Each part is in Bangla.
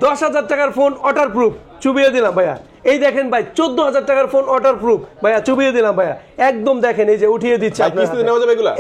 10,000 টাকার ফোন ওয়াটার প্রুফ চুবিয়ে দিলাম ভাইয়া। এই দেখেন ভাই 14,000 টাকার ফোন ওয়াটার প্রুফ ভাইয়া চুবিয়ে দিলাম ভাইয়া, একদম দেখেন এই যে উঠিয়ে দিচ্ছে।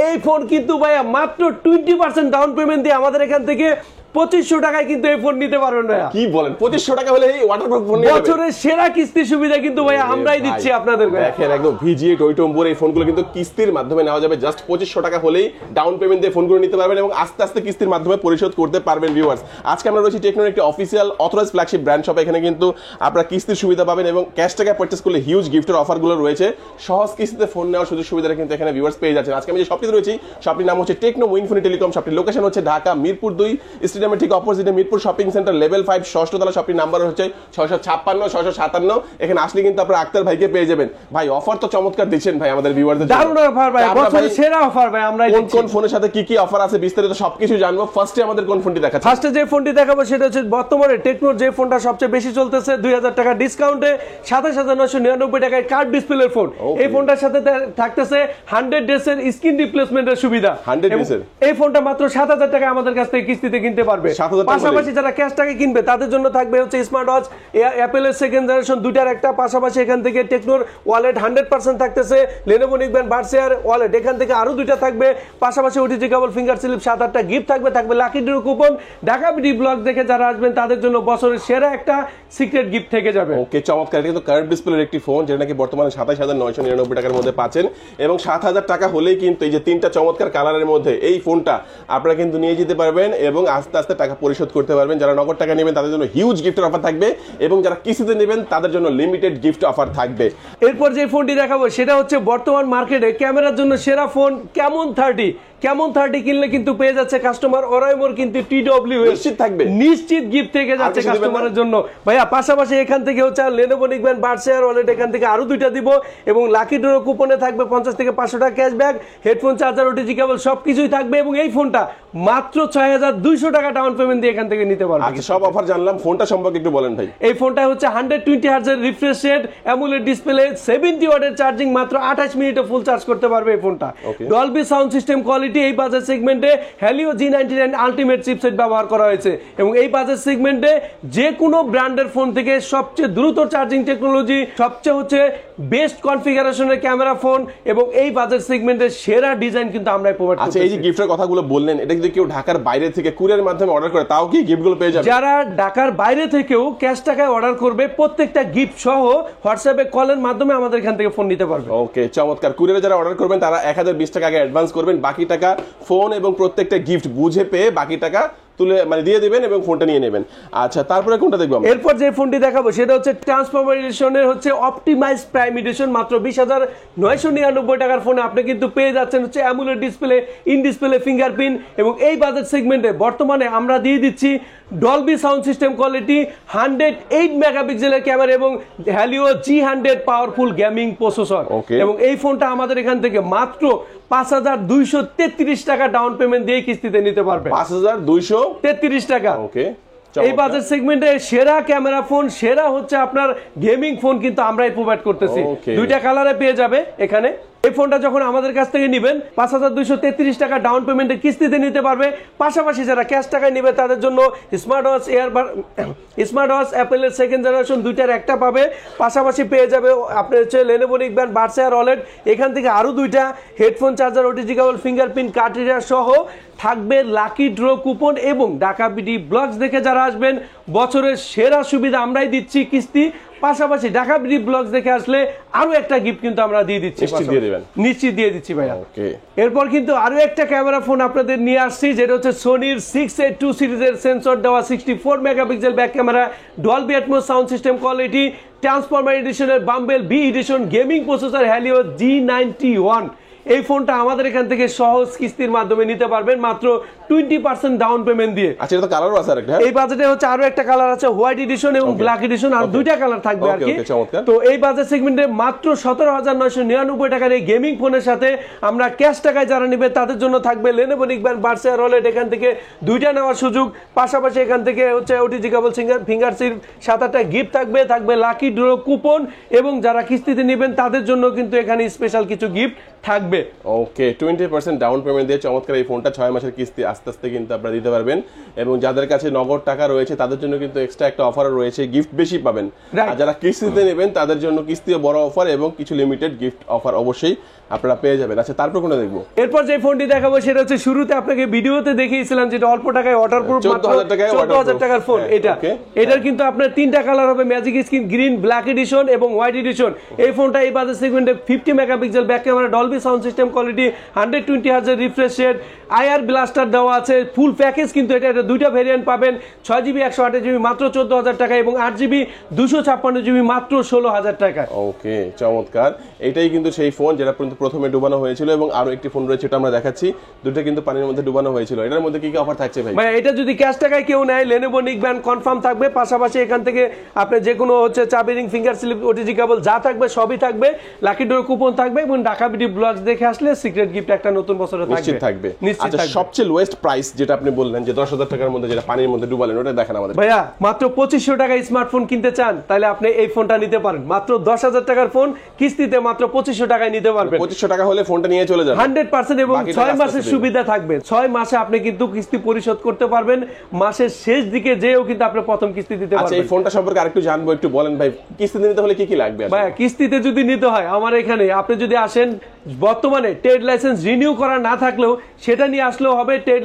এই ফোন কিন্তু ভাইয়া মাত্র 20% ডাউন পেমেন্ট দিয়ে আমাদের এখান থেকে 2500 টাকায় কিন্তু এই ফোন নিতে পারবেন ভাইয়া। কি বলেন 2500 টাকা হলে এই ওয়াটারপ্রুফ ফোন নিতে পারবেন? বছরের সেরা কিস্তি সুবিধা কিন্তু ভাইয়া আমরাই দিচ্ছি আপনাদেরকে। দেখেন একদম VG8 ওইটম্বুর এই ফোনগুলো কিন্তু কিস্তির মাধ্যমে নেওয়া যাবে, জাস্ট 2500 টাকা হলেই ডাউন পেমেন্ট দিয়ে ফোনগুলো নিতে পারবেন এবং আস্তে আস্তে কিস্তির মাধ্যমে পরিশোধ করতে পারবেন। ভিউয়ার্স, আজকে আমরা রয়েছি টেকনোর একটি অফিসিয়াল অথরাইজ ফ্ল্যাগশিপ ব্র্যান্ড শপে। এখানে কিন্তু আপনারা কিস্তির সুবিধা পাবেন এবং ক্যাশ টাকা পারচেজ করলে হিউজ গিফটের অফারগুলো রয়েছে। সহজ কিস্তিতে ফোন নেওয়ার সুযোগ সুবিধাটা কিন্তু এখানে ভিউয়ার্স পেয়ে যাচ্ছেন। আজকে আমি যে শপটিতে রয়েছি, শপটির নাম হচ্ছে টেকনো উইনফোনি টেলিকম। শপটির লোকেশন হচ্ছে ঢাকা মিরপুর 2 স্টেডিয়ামের ঠিক অপোজিটে মিরপুর শপিং সেন্টার লেভেল 5 ষষ্ঠ তলা। শপটির নাম্বার হচ্ছে 656 657। এখানে আসলে কিন্তু আপনারা আক্তার ভাইকে পেয়ে যাবেন। ভাই অফার তো চমৎকার দিচ্ছেন ভাই আমাদের ভিউয়ারদের জন্য। দারুণ অফার ভাই, বছরের সেরা অফার ভাই। আমরা কোন ফোনের সাথে কি কি অফার আছে বিস্তারিত সবকিছু জানবো। ফার্স্টে আমাদের কোন ফোনটি দেখাচ্ছি? ফার্স্টে যে ফোনটি দেখাবো সেটা হচ্ছে বর্তমানে টেকনোর যে ফোনটা সবচেয়ে বেশি চলতেছে 2000 টাকা ডিসকাউন্টে 27,999 টাকায় কার্ড ডিসপ্লের ফোন। এই ফোনটার সাথে থাকতেছে 100 ডেজের স্ক্রিন রিপ্লেসমেন্টের সুবিধা। 100 ডেজের এই ফোনটা মাত্র 7,000 টাকা আমাদের কাছ থেকে কিস্তিতে কিনতে পারবে। পাশাপাশি যারা ক্যাশ টাকা কিনবে তাদের জন্য থাকবে হচ্ছে স্মার্ট ওয়াচ অ্যাপেলের সেকেন্ড জেনারেশন দুইটার একটা। পাশাপাশি এখান থেকে টেকনোর ওয়ালেট 100% থাকতেছে, লেনোভো নিকবেন বার্সেয়ার ওয়ালেট এখান থেকে আরো দুইটা থাকবে। পাশাপাশি ওটিজি কেবল ফিঙ্গার স্লিপ 7-8টা গিফট থাকবে lucky draw coupon. Dhaka BD blog দেখে যারা আসবেন তাদের জন্য বছরের সেরা একটা সিক্রেট গিফট থেকে যাবে। ওকে, চমৎকার। এটা কিন্তু কার্ভ ডিসপ্লের একটি ফোন যেটা নাকি বর্তমানে 27,999 টাকার মধ্যে পাচ্ছেন এবং 7,000 টাকা হলেই কিন্তু এই যে তিনটা চমৎকার কালারের মধ্যে এই ফোনটা আপনারা কিন্তু নিয়ে যেতে পারবেন এবং আস্তে আস্তে টাকা পরিশোধ করতে পারবেন। যারা নগদ টাকা নেবেন তাদের জন্য হিউজ গিফটের অফার থাকবে এবং যারা কিস্তিতে নেবেন তাদের জন্য লিমিটেড গিফট অফার থাকবে। এরপর যে ফোনটি দেখাবো সেটা হচ্ছে বর্তমান মার্কেটে ক্যামেরার জন্য সেরা ফোন ক্যামন 30। ক্যামন 30 কিনলে কিন্তু পেয়ে যাচ্ছে কাস্টমার ওরাইমোর কিন্তু TW নিশ্চিত থাকবে, নিশ্চিত গিফট থেকে যাচ্ছে কাস্টমারের জন্য ভাইয়া। পাশাপাশি এখান থেকে হচ্ছে লেনোভো নিকবেন বার্সেয়ার ওয়ালেট এখান থেকে আরো দুইটা দিব এবং লাকি ড্র কুপনে থাকবে 50 থেকে 500 টাকা ক্যাশব্যাক, হেডফোন চার্জার ওটিজি কেবল সবকিছুই থাকবে এবং এই ফোনটা মাত্র 6,200 টাকা ডাউন পেমেন্ট দিয়ে এখান থেকে নিতে পারবেন। আচ্ছা, সব অফার জানলাম, ফোনটা সম্পর্কে একটু বলেন ভাই। এই ফোনটা হচ্ছে 120 হার্টজের রিফ্রেশ রেট, অ্যামোলেড ডিসপ্লে, 70 ওয়াটের চার্জিং, মাত্র 28 মিনিটে ফুল চার্জ করতে পারবে এই ফোনটা। Dolby sound system quality. এই বাজেট সেগমেন্টে হ্যালিও G99 আলটিমেট চিপসেট ব্যবহার করা হয়েছে এবং এই বাজেট সেগমেন্টে যে কোনো ব্র্যান্ডের ফোন থেকে সবচেয়ে দ্রুত চার্জিং টেকনোলজি, সবচেয়ে হচ্ছে বেস্ট কনফিগারেশনের ক্যামেরা ফোন এবং এই বাজেট সেগমেন্টের সেরা ডিজাইন কিন্তু আমরাই প্রোভাইড করছি। আচ্ছা, এই যে গিফটের কথাগুলো বললেন, এটা যদি কেউ ঢাকার বাইরে থেকে কুরিয়ারের মাধ্যমে অর্ডার করে তাও কি গিফটগুলো পেয়ে যাবে? যারা ঢাকার বাইরে থেকেও ক্যাশ টাকায় অর্ডার করবে প্রত্যেকটা গিফট সহ হোয়াটসঅ্যাপে কলের মাধ্যমে আমাদের এখান থেকে ফোন নিতে পারবে। ওকে, চমৎকার। কুরিয়ারে যারা অর্ডার করবেন তারা 1020 টাকা আগে অ্যাডভান্স করবেন, বাকি টাকা ফোন এবং প্রত্যেকটা গিফট বুঝে পেয়ে বাকি টাকা তুলে মানে দিয়ে দিবেন এবং ফোনটা নিয়ে নেবেন। আচ্ছা, তারপরে কোনটা দেখব? এরপর যে ফোনটি দেখাবো সেটা হচ্ছে ট্রান্সফরমার এডিশনের হচ্ছে অপটিমাইজ প্রাইম এডিশন। মাত্র 20,999 টাকার ফোনে আপনি কিন্তু পেয়ে যাচ্ছেন হচ্ছে AMOLED display, in display fingerprint এবং এই বাজেট সেগমেন্টে বর্তমানে আমরা দিয়ে দিচ্ছি ডলবি সাউন্ড সিস্টেম কোয়ালিটি, 108 মেগাপিক্সেলের ক্যামেরা এবং Helio G100 powerful gaming processor এবং এই ফোনটা আমাদের এখান থেকে মাত্র 5,233 টাকা ডাউন পেমেন্ট দিয়ে কিস্তিতে নিতে পারবে। 5,233 টাকা। ওকে, এই বাজেট সেগমেন্টে সেরা ক্যামেরা ফোন, সেরা হচ্ছে আপনার গেমিং ফোন কিন্তু আমরাই প্রোভাইড করতেছি। দুইটা কালারে পেয়ে যাবে এখানে। এই ফোনটা যখন আমাদের কাছ থেকে নেবেন 5,233 টাকা ডাউন পেমেন্টে কিস্তিতে নিতে পারবে। পাশাপাশি যারা ক্যাশ টাকায় নেবে তাদের জন্য স্মার্ট ওয়াচ অ্যাপেলের সেকেন্ড জেনারেশন দুইটার একটা পাবে। পাশাপাশি পেয়ে যাবে আপনি হচ্ছে লেনোভো নিকবেন বার্সেয়ার ওয়ালেট এখান থেকে আরো দুইটা, হেডফোন চার্জার ওটিজি কেবল ফিঙ্গারপ্রিন্ট কার্ড রিডার সহ থাকবে লাকি ড্র কুপন এবং ঢাকা বিডি ব্লগস দেখে যারা আসবেন বছরের সেরা সুবিধা আমরাই দিচ্ছি কিস্তি। পাশাপাশি ঢাকা বিডি ব্লগস দেখে আসলে আরো একটা গিফট কিন্তু আমরা দিয়ে দিচ্ছি, নিশ্চিত দিয়ে দিচ্ছি ভাইয়া। এরপর কিন্তু আরো একটা ক্যামেরা ফোন আপনাদের নিয়ে আসছি যেটা হচ্ছে সোনির 682 সিরিজের সেন্সর দেওয়া 64 megapixel back camera, Dolby Atmos sound system quality, transformer এডিশনের bumblebee edition, gaming processor Helio G91। এই ফোনটা আমাদের এখান থেকে সহজ কিস্তির মাধ্যমে নিতে পারবেন মাত্র 20% ডাউন পেমেন্ট দিয়ে। আচ্ছা, এটা তো কালারও আছে আরেকটা। এই বাজেটে হচ্ছে আরো একটা কালার আছে হোয়াইট এডিশন এবং ব্ল্যাক এডিশন, আর দুইটা কালার থাকবে আর কি। তো এই বাজেট সেগমেন্টে মাত্র 17,999 টাকার এই গেমিং ফোনের সাথে আমরা ক্যাশ টাকায় যারা নেবে তাদের জন্য থাকবে লেনোভো নিকবেন বার্সেয়ার ওয়ালেট এখান থেকে দুইটা নেওয়ার সুযোগ। পাশাপাশি এখান থেকে হচ্ছে ওটিজি কেবল ফিঙ্গার চিপ 7-8টা গিফট থাকবে লাকি ড্র কুপন এবং যারা কিস্তিতে নেবেন তাদের জন্য কিন্তু এখানে স্পেশাল কিছু গিফট থাকবে। থাকবে। ওকে, 20% ডাউন পেমেন্ট দিয়ে চমৎকার এই ফোনটা 6 মাসের কিস্তি আস্তে আস্তে কিন্তু আপনারা দিতে পারবেন। এবং যাদের কাছে নগদ টাকা রয়েছে তাদের জন্য কিন্তু এক্সট্রা একটা অফারও রয়েছে, গিফট বেশি পাবেন। আর যারা কিস্তিতে নেবেন তাদের জন্য কিস্তিও বড় অফার এবং কিছু লিমিটেড গিফট অফার অবশ্যই আপনারা পেয়ে যাবেন। আচ্ছা, তারপর কোনটা দেখবো? এরপর যে ফোনটি দেখাবো সেটা হচ্ছে শুরুতে আপনাকে ভিডিওতে দেখিয়েছিলাম, যেটা অল্প টাকায় ওয়াটারপ্রুফ, 14,000 টাকার ফোন। এটার কিন্তু আপনার তিনটা কালার হবে, magic screen, green, black addition এবং হোয়াইট এডিশন। এই ফোনটা এই বাজেট সেগমেন্টে 50 megapixel back camera, Dolby sound system quality, 120 hertz refresh rate, IR blaster দেওয়া আছে, ফুল প্যাকেজ কিন্তু এটা দুইটা ভেরিয়েন্ট পাবেন। 6GB 128GB মাত্র 14,000 টাকা এবং 8GB 256GB মাত্র 16,000 টাকা। ওকে, চমৎকার। এটাই কিন্তু সেই ফোন যেটা প্রথমে ডুবানো হয়েছিল এবং আরো একটি ফোন রয়েছে, এটা আমরা দেখাচ্ছি। দুটো কিন্তু পানির মধ্যে ডুবানো হয়েছিল। এটার মধ্যে কি কি অফার থাকছে ভাই? এটা যদি ক্যাশ টাকায় কেউ নেয়, Lenovo নিকব্যান্ড কনফার্ম থাকবে। পাশাপাশি এখান থেকে আপনি যে কোনো হচ্ছে চাবি ring, finger sleeve, OTG cable যা থাকবে সবই থাকবে। লাকি ডোর কুপন থাকবে এবং ঢাকা বিডি ব্লগস দেখে আসলে সিক্রেট গিফট একটা নতুন বছরে থাকবে। আচ্ছা, সবচেয়ে লোয়েস্ট প্রাইস যেটা আপনি বললেন যে 10,000 টাকার মধ্যে যেটা পানির মধ্যে ডুবালেন, ওটা দেখেন আমাদের। ভাইয়া মাত্র 2500 টাকায় স্মার্টফোন কিনতে চান তাহলে আপনি এই ফোনটা নিতে পারেন। মাত্র 10,000 টাকার ফোন কিস্তিতে মাত্র 2500 টাকায় নিতে পারবেন। 2500 টাকা হলে ফোনটা নিয়ে চলে যাবে 100% এবং 6 মাসের সুবিধা থাকবে। 6 মাসে আপনি কিন্তু কিস্তি পরিশোধ করতে পারবেন। মাসের শেষ দিকে যেও কিন্তু আপনি প্রথম কিস্তি দিতে পারবেন। আচ্ছা, এই ফোনটা সম্পর্কে আরেকটু জানবো, একটু বলেন ভাই, কিস্তিতে নিতে হলে কি কি লাগবে? ভাই কিস্তিতে যদি নিতে হয় আমার এখানে আপনি যদি আসেন, বর্তমানে ট্রেড লাইসেন্স রিনিউ করা না থাকলেও সেটা নিয়ে আসলেও হবে। ট্রেড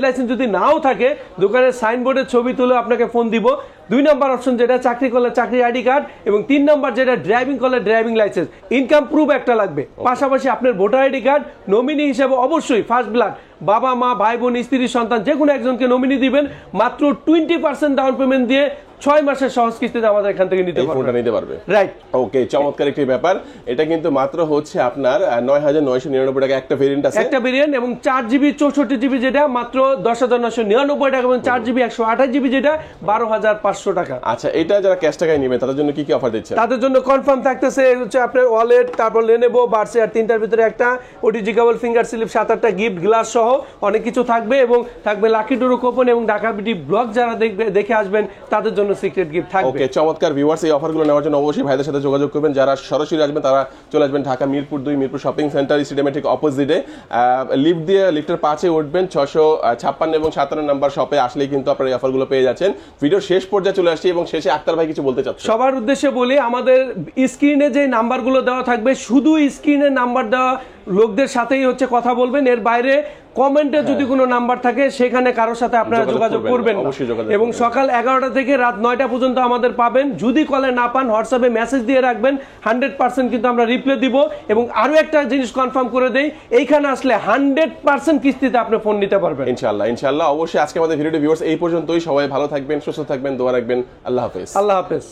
লাইসেন্স যদি নাও থাকে, দোকানের সাইনবোর্ডের ছবি তুলে আপনাকে ফোন দিব। 2 নাম্বার অপশন যেটা চাকরি করলে চাকরি আইডি কার্ড, এবং 3 নাম্বার যেটা ড্রাইভিং করলে ড্রাইভিং লাইসেন্স, ইনকাম প্রুফ একটা লাগবে। পাশাপাশি আপনার ভোটার আইডি কার্ড, নমিনি হিসেবে অবশ্যই ফার্স্ট ব্লাড, বাবা মা ভাই বোন স্ত্রী সন্তান যে কোনো একজনকে নমিনি দিবেন। মাত্র 20% ডাউন পেমেন্ট দিয়ে 6 মাসের সহজ কিস্তিতে আমাদের এখান থেকে নিতে পারবে। রাইট। ওকে, চমৎকার একটি ব্যাপার। এটা কিন্তু মাত্র হচ্ছে আপনার 9,999 টাকা একটা ভেরিয়েন্ট আছে, একটা ভেরিয়েন্ট, এবং 4GB 64GB যেটা মাত্র 10,999 টাকা, এবং 4GB 128GB যেটা 12,500 টাকা। আচ্ছা, এটা যারা ক্যাশ টাকায় নেবে তাদের জন্য কি কি অফার দিচ্ছে? তাদের জন্য কনফার্ম থাকতেছে হচ্ছে আপনার ওয়ালেট, তারপর Lenovo বার্সে, আর তিনটার ভিতরে একটা ওটিজি কেবল, ফিঙ্গার স্লিপ, 7-8টা গিফট, গ্লাস সহ অনেক কিছু থাকবে। এবং থাকবে লাকি ডোর কুপন এবং ঢাকা বিডি ব্লগ যারা দেখে আসবেন তাদের জন্য সিক্রেট গিফট থাকবে। ওকে, চমৎকার। ভিউয়ার্স, এই অফারগুলো নেওয়ার জন্য অবশ্যই ভাইদের সাথে যোগাযোগ করবেন। যারা সরাসরি আসবেন তারা চলে আসবেন ঢাকা মিরপুর 2, মিরপুর শপিং সেন্টার স্টেডিয়ামের ঠিক অপোজিটে। লিফট দিয়ে লিফটের 5-এ উঠবেন, 656 এবং 57 নাম্বার শপে আসলেই কিন্তু আপনারা এই অফারগুলো পেয়ে যাচ্ছেন। ভিডিও শেষ পর্যায়ে চলে আসছি এবং শেষে আক্তার ভাই কিছু বলতে চাচ্ছেন? সবার উদ্দেশ্যে বলি, আমাদের স্ক্রিনে যে নাম্বারগুলো দেওয়া থাকবে, শুধু স্ক্রিনে নাম্বার দেওয়া লোকদের সাথেই হচ্ছে কথা বলবেন। এর বাইরে কমেন্টে যদি কোনো নাম্বার থাকে সেখানে কারোর সাথে আপনারা যোগাযোগ করবেন। এবং সকাল 11টা থেকে রাত 9টা পর্যন্ত আমাদের পাবেন। যদি কলে না পান, হোয়াটসঅ্যাপে মেসেজ দিয়ে রাখবেন, 100% কিন্তু আমরা রিপ্লাই দিব। এবং আরো একটা জিনিস কনফার্ম করে দেই, এইখানে আসলে 100% কিস্তিতে আপনি ফোন নিতে পারবেন ইনশাআল্লাহ। অবশ্যই আজকে আমাদের ভিডিওটি ভিউয়ার্স এই পর্যন্তই। সবাই ভালো থাকবেন, সুস্থ থাকবেন, দোয়া রাখবেন। আল্লাহ হাফেজ।